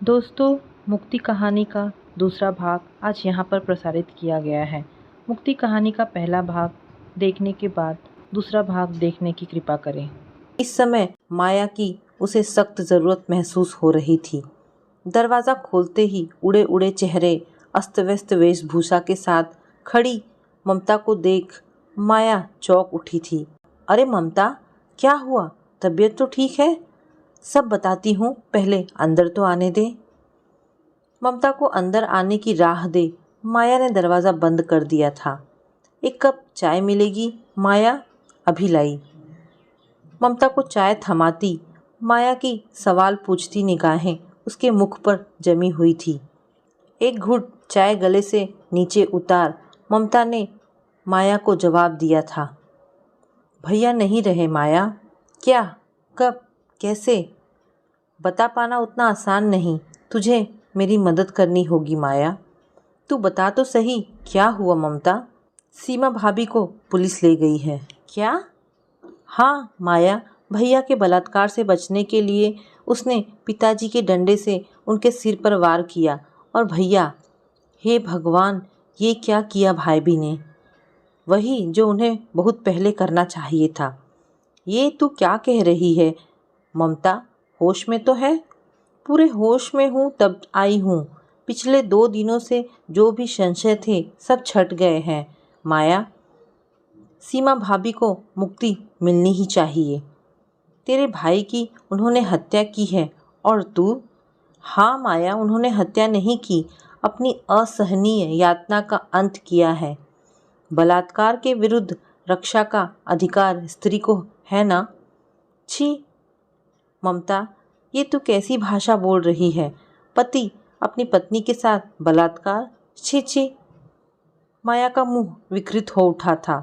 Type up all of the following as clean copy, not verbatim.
दोस्तों, मुक्ति कहानी का दूसरा भाग आज यहाँ पर प्रसारित किया गया है। मुक्ति कहानी का पहला भाग देखने के बाद दूसरा भाग देखने की कृपा करें। इस समय माया की उसे सख्त ज़रूरत महसूस हो रही थी। दरवाज़ा खोलते ही उड़े उड़े चेहरे, अस्त व्यस्त वेशभूषा के साथ खड़ी ममता को देख माया चौंक उठी थी। अरे ममता, क्या हुआ? तबीयत तो ठीक है? सब बताती हूँ, पहले अंदर तो आने दे। ममता को अंदर आने की राह दे माया ने दरवाज़ा बंद कर दिया था। एक कप चाय मिलेगी माया? अभी लाई। ममता को चाय थमाती माया की सवाल पूछती निगाहें उसके मुख पर जमी हुई थी। एक घुट चाय गले से नीचे उतार ममता ने माया को जवाब दिया था। भैया नहीं रहे माया। क्या? कब? कैसे? बता पाना उतना आसान नहीं। तुझे मेरी मदद करनी होगी माया। तू बता तो सही, क्या हुआ ममता? सीमा भाभी को पुलिस ले गई है। क्या? हाँ माया, भैया के बलात्कार से बचने के लिए उसने पिताजी के डंडे से उनके सिर पर वार किया और भैया, हे भगवान, ये क्या किया भाभी ने? वही जो उन्हें बहुत पहले करना चाहिए था। ये तू क्या कह रही है ममता? होश में तो है? पूरे होश में हूँ तब आई हूँ। पिछले 2 दिनों से जो भी संशय थे सब छट गए हैं माया। सीमा भाभी को मुक्ति मिलनी ही चाहिए। तेरे भाई की उन्होंने हत्या की है और तू? हाँ माया, उन्होंने हत्या नहीं की, अपनी असहनीय यातना का अंत किया है। बलात्कार के विरुद्ध रक्षा का अधिकार स्त्री को है ना? छी ममता, ये तू कैसी भाषा बोल रही है? पति अपनी पत्नी के साथ बलात्कार? छी छी। माया का मुंह विकृत हो उठा था।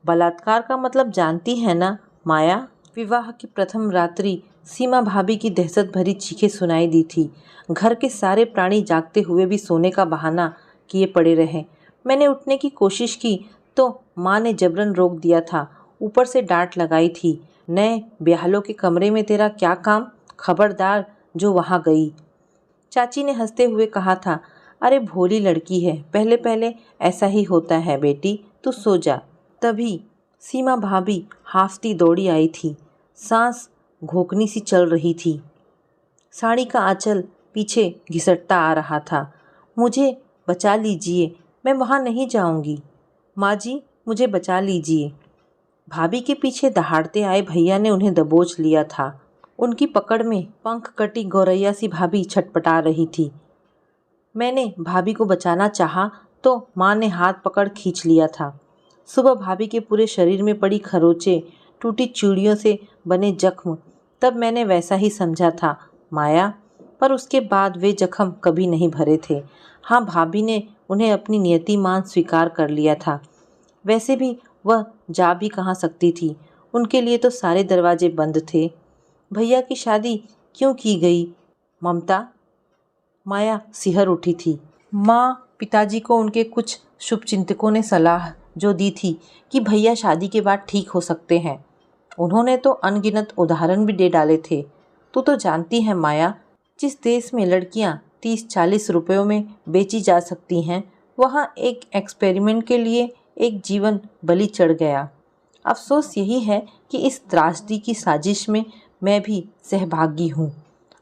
बलात्कार का मतलब जानती है ना माया? विवाह की प्रथम रात्रि सीमा भाभी की दहशत भरी चीखें सुनाई दी थी। घर के सारे प्राणी जागते हुए भी सोने का बहाना किए पड़े रहे। मैंने उठने की कोशिश की तो माँ ने जबरन रोक दिया था। ऊपर से डांट लगाई थी, नए ब्याहलों के कमरे में तेरा क्या काम? खबरदार जो वहाँ गई। चाची ने हंसते हुए कहा था, अरे भोली लड़की है, पहले पहले ऐसा ही होता है बेटी, तू सो जा। तभी सीमा भाभी हाफती दौड़ी आई थी। सांस घोंकनी सी चल रही थी। साड़ी का आंचल पीछे घिसटता आ रहा था। मुझे बचा लीजिए, मैं वहाँ नहीं जाऊंगी। माँ जी, मुझे बचा लीजिए। भाभी के पीछे दहाड़ते आए भैया ने उन्हें दबोच लिया था। उनकी पकड़ में पंख कटी गौरैया सी भाभी छटपटा रही थी। मैंने भाभी को बचाना चाहा तो माँ ने हाथ पकड़ खींच लिया था। सुबह भाभी के पूरे शरीर में पड़ी खरोंचें, टूटी चूड़ियों से बने जख्म, तब मैंने वैसा ही समझा था माया, पर उसके बाद वे जख्म कभी नहीं भरे थे। हाँ, भाभी ने उन्हें अपनी नियतिमान स्वीकार कर लिया था। वैसे भी वह जा भी कहाँ सकती थी, उनके लिए तो सारे दरवाजे बंद थे। भैया की शादी क्यों की गई ममता? माया सिहर उठी थी। माँ, पिताजी को उनके कुछ शुभचिंतकों ने सलाह जो दी थी कि भैया शादी के बाद ठीक हो सकते हैं। उन्होंने तो अनगिनत उदाहरण भी दे डाले थे। तू तो जानती है माया, जिस देश में लड़कियां 30-40 रुपयों में बेची जा सकती हैं, वहाँ एक एक्सपेरिमेंट के लिए एक जीवन बलि चढ़ गया। अफसोस यही है कि इस त्रासदी की साजिश में मैं भी सहभागी हूँ।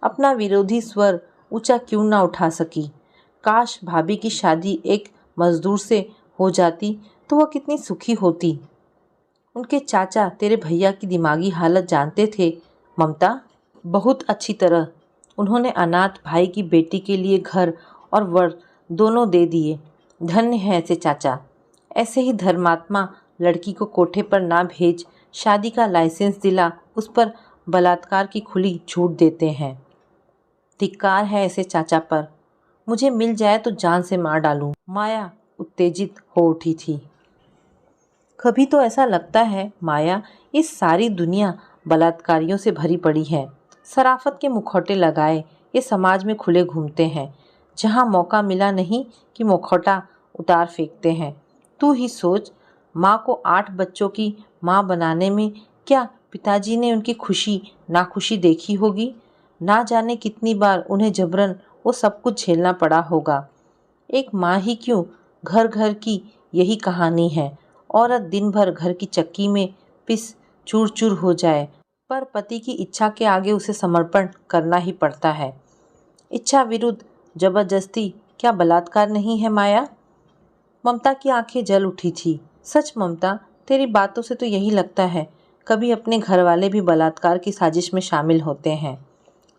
अपना विरोधी स्वर ऊंचा क्यों ना उठा सकी। काश भाभी की शादी एक मजदूर से हो जाती तो वह कितनी सुखी होती। उनके चाचा तेरे भैया की दिमागी हालत जानते थे ममता, बहुत अच्छी तरह। उन्होंने अनाथ भाई की बेटी के लिए घर और वर दोनों दे दिए। धन्य है ऐसे चाचा। ऐसे ही धर्मात्मा लड़की को कोठे पर ना भेज शादी का लाइसेंस दिला उस पर बलात्कार की खुली छूट देते हैं। धिक्कार है ऐसे चाचा पर। मुझे मिल जाए तो जान से मार डालूं। माया उत्तेजित हो उठी थी। कभी तो ऐसा लगता है माया, इस सारी दुनिया बलात्कारियों से भरी पड़ी है। शराफत के मुखौटे लगाए ये समाज में खुले घूमते हैं। जहाँ मौका मिला नहीं कि मुखौटा उतार फेंकते हैं। तू ही सोच, माँ को 8 बच्चों की माँ बनाने में क्या पिताजी ने उनकी खुशी नाखुशी देखी होगी? ना जाने कितनी बार उन्हें जबरन वो सब कुछ झेलना पड़ा होगा। एक माँ ही क्यों, घर घर की यही कहानी है। औरत दिन भर घर की चक्की में पिस चूर चूर हो जाए, पर पति की इच्छा के आगे उसे समर्पण करना ही पड़ता है। इच्छा विरुद्ध जबरदस्ती क्या बलात्कार नहीं है माया? ममता की आंखें जल उठी थी। सच ममता, तेरी बातों से तो यही लगता है कभी अपने घर वाले भी बलात्कार की साजिश में शामिल होते हैं।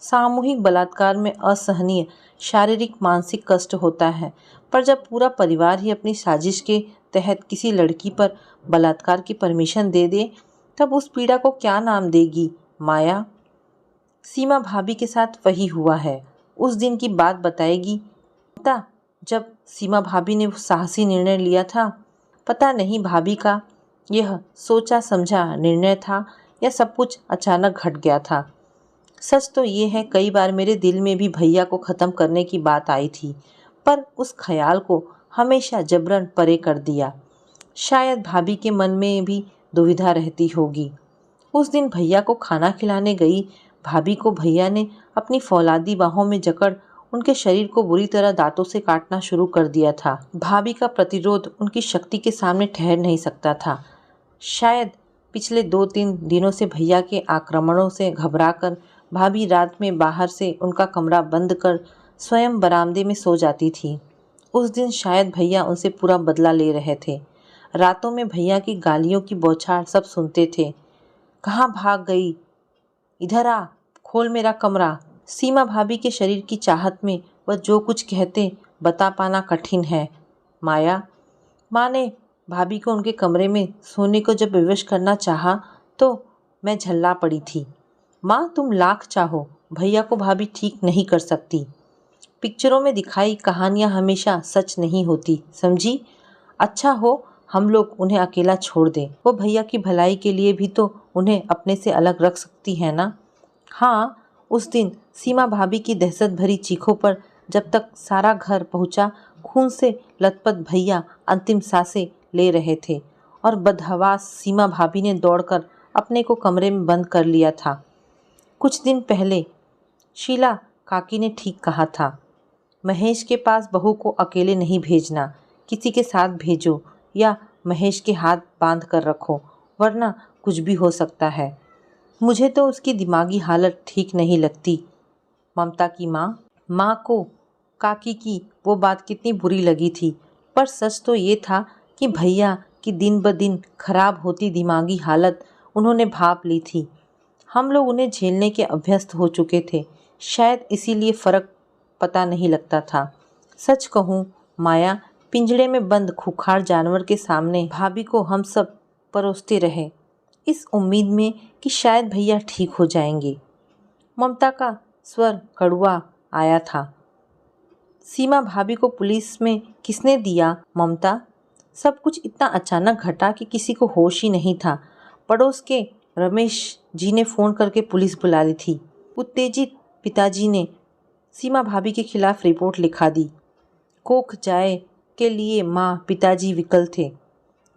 सामूहिक बलात्कार में असहनीय शारीरिक मानसिक कष्ट होता है, पर जब पूरा परिवार ही अपनी साजिश के तहत किसी लड़की पर बलात्कार की परमिशन दे दे, तब उस पीड़ा को क्या नाम देगी माया? सीमा भाभी के साथ वही हुआ है। उस दिन की बात बताएगी ममता, जब सीमा भाभी ने वो साहसी निर्णय लिया था। पता नहीं भाभी का यह सोचा समझा निर्णय था या सब कुछ अचानक घट गया था। सच तो ये है, कई बार मेरे दिल में भी भैया को ख़त्म करने की बात आई थी, पर उस ख्याल को हमेशा जबरन परे कर दिया। शायद भाभी के मन में भी दुविधा रहती होगी। उस दिन भैया को खाना खिलाने गई भाभी को भैया ने अपनी फौलादी बाहों में जकड़ उनके शरीर को बुरी तरह दांतों से काटना शुरू कर दिया था। भाभी का प्रतिरोध उनकी शक्ति के सामने ठहर नहीं सकता था। शायद पिछले 2-3 दिनों से भैया के आक्रमणों से घबराकर भाभी रात में बाहर से उनका कमरा बंद कर स्वयं बरामदे में सो जाती थी। उस दिन शायद भैया उनसे पूरा बदला ले रहे थे। रातों में भैया की गालियों की बौछार सब सुनते थे। कहाँ भाग गई? इधर आ, खोल मेरा कमरा। सीमा भाभी के शरीर की चाहत में वह जो कुछ कहते बता पाना कठिन है माया। माँ ने भाभी को उनके कमरे में सोने को जब विवश करना चाहा तो मैं झल्ला पड़ी थी। माँ, तुम लाख चाहो भैया को भाभी ठीक नहीं कर सकती। पिक्चरों में दिखाई कहानियाँ हमेशा सच नहीं होती, समझी? अच्छा हो हम लोग उन्हें अकेला छोड़ दें। वो भैया की भलाई के लिए भी तो उन्हें अपने से अलग रख सकती है ना। हाँ, उस दिन सीमा भाभी की दहशत भरी चीखों पर जब तक सारा घर पहुंचा, खून से लथपथ भैया अंतिम सांसें ले रहे थे और बदहवास सीमा भाभी ने दौड़कर अपने को कमरे में बंद कर लिया था। कुछ दिन पहले शीला काकी ने ठीक कहा था, महेश के पास बहू को अकेले नहीं भेजना, किसी के साथ भेजो या महेश के हाथ बांध कर रखो, वरना कुछ भी हो सकता है। मुझे तो उसकी दिमागी हालत ठीक नहीं लगती। ममता की माँ को काकी की वो बात कितनी बुरी लगी थी, पर सच तो ये था कि भैया की दिन ब दिन खराब होती दिमागी हालत उन्होंने भांप ली थी। हम लोग उन्हें झेलने के अभ्यस्त हो चुके थे, शायद इसीलिए फ़र्क पता नहीं लगता था। सच कहूँ माया, पिंजड़े में बंद खूंखार जानवर के सामने भाभी को हम सब परोसते रहे, इस उम्मीद में कि शायद भैया ठीक हो जाएंगे। ममता का स्वर कड़वा आया था। सीमा भाभी को पुलिस में किसने दिया ममता? सब कुछ इतना अचानक घटा कि किसी को होश ही नहीं था। पड़ोस के रमेश जी ने फ़ोन करके पुलिस बुला ली थी। उत्तेजित पिताजी ने सीमा भाभी के खिलाफ रिपोर्ट लिखा दी। कोख जाए के लिए माँ पिताजी विकल थे।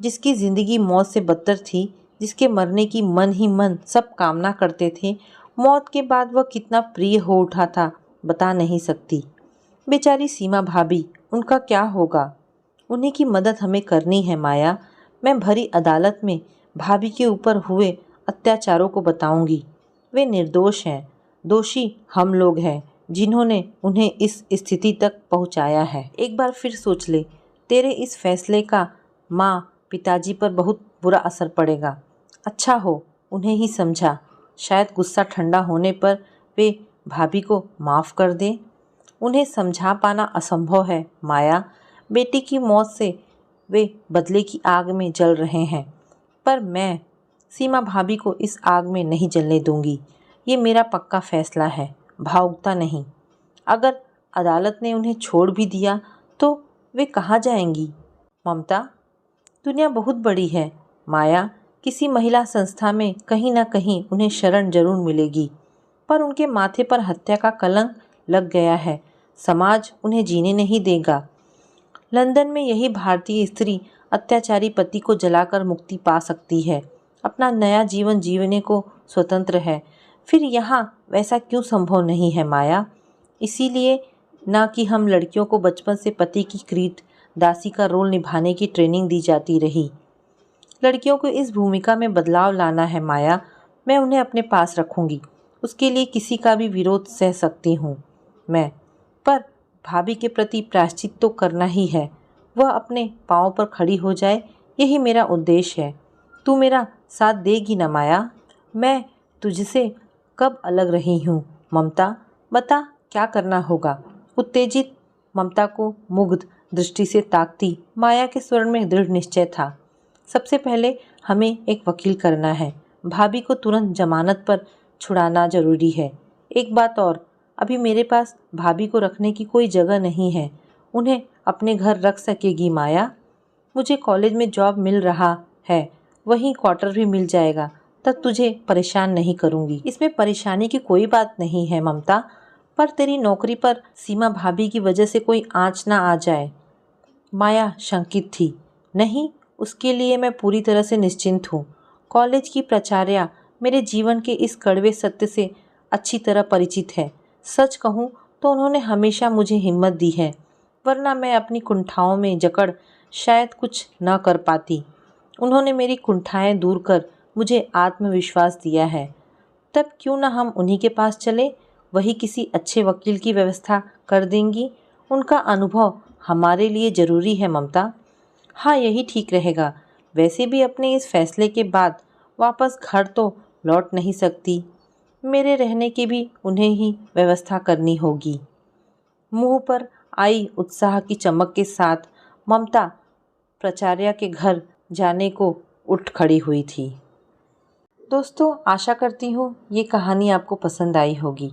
जिसकी ज़िंदगी मौत से बदतर थी, जिसके मरने की मन ही मन सब कामना करते थे, मौत के बाद वह कितना प्रिय हो उठा था बता नहीं सकती। बेचारी सीमा भाभी, उनका क्या होगा? उन्हीं की मदद हमें करनी है माया। मैं भरी अदालत में भाभी के ऊपर हुए अत्याचारों को बताऊंगी। वे निर्दोष हैं, दोषी हम लोग हैं जिन्होंने उन्हें इस स्थिति तक पहुंचाया है। एक बार फिर सोच ले, तेरे इस फैसले का माँ पिताजी पर बहुत बुरा असर पड़ेगा। अच्छा हो उन्हें ही समझा, शायद गुस्सा ठंडा होने पर वे भाभी को माफ़ कर दें। उन्हें समझा पाना असंभव है माया। बेटी की मौत से वे बदले की आग में जल रहे हैं, पर मैं सीमा भाभी को इस आग में नहीं जलने दूंगी। ये मेरा पक्का फैसला है, भावुकता नहीं। अगर अदालत ने उन्हें छोड़ भी दिया तो वे कहाँ जाएंगी? ममता, दुनिया बहुत बड़ी है माया। किसी महिला संस्था में कहीं ना कहीं उन्हें शरण जरूर मिलेगी, पर उनके माथे पर हत्या का कलंक लग गया है। समाज उन्हें जीने नहीं देगा। लंदन में यही भारतीय स्त्री अत्याचारी पति को जलाकर मुक्ति पा सकती है, अपना नया जीवन जीने को स्वतंत्र है। फिर यहाँ वैसा क्यों संभव नहीं है माया? इसीलिए ना कि हम लड़कियों को बचपन से पति की क्रीट दासी का रोल निभाने की ट्रेनिंग दी जाती रही। लड़कियों को इस भूमिका में बदलाव लाना है माया। मैं उन्हें अपने पास रखूंगी। उसके लिए किसी का भी विरोध सह सकती हूँ मैं, पर भाभी के प्रति प्रायश्चित तो करना ही है। वह अपने पाँव पर खड़ी हो जाए, यही मेरा उद्देश्य है। तू मेरा साथ देगी ना माया? मैं तुझसे कब अलग रही हूँ ममता? बता क्या करना होगा? उत्तेजित ममता को मुग्ध दृष्टि से ताकती माया के स्वर में दृढ़ निश्चय था। सबसे पहले हमें एक वकील करना है। भाभी को तुरंत जमानत पर छुड़ाना जरूरी है। एक बात और, अभी मेरे पास भाभी को रखने की कोई जगह नहीं है। उन्हें अपने घर रख सकेगी माया? मुझे कॉलेज में जॉब मिल रहा है, वहीं क्वार्टर भी मिल जाएगा, तब तुझे परेशान नहीं करूँगी। इसमें परेशानी की कोई बात नहीं है ममता, पर तेरी नौकरी पर सीमा भाभी की वजह से कोई आँच ना आ जाए। माया शंकित थी। नहीं, उसके लिए मैं पूरी तरह से निश्चिंत हूँ। कॉलेज की प्राचार्या मेरे जीवन के इस कड़वे सत्य से अच्छी तरह परिचित है। सच कहूँ तो उन्होंने हमेशा मुझे हिम्मत दी है, वरना मैं अपनी कुंठाओं में जकड़ शायद कुछ न कर पाती। उन्होंने मेरी कुंठाएं दूर कर मुझे आत्मविश्वास दिया है। तब क्यों ना हम उन्हीं के पास चले? वही किसी अच्छे वकील की व्यवस्था कर देंगी। उनका अनुभव हमारे लिए ज़रूरी है ममता। हाँ, यही ठीक रहेगा। वैसे भी अपने इस फैसले के बाद वापस घर तो लौट नहीं सकती। मेरे रहने की भी उन्हें ही व्यवस्था करनी होगी। मुंह पर आई उत्साह की चमक के साथ ममता प्राचार्य के घर जाने को उठ खड़ी हुई थी। दोस्तों, आशा करती हूँ ये कहानी आपको पसंद आई होगी।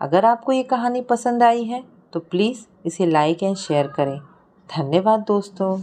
अगर आपको ये कहानी पसंद आई है तो प्लीज़ इसे लाइक एंड शेयर करें। धन्यवाद दोस्तों।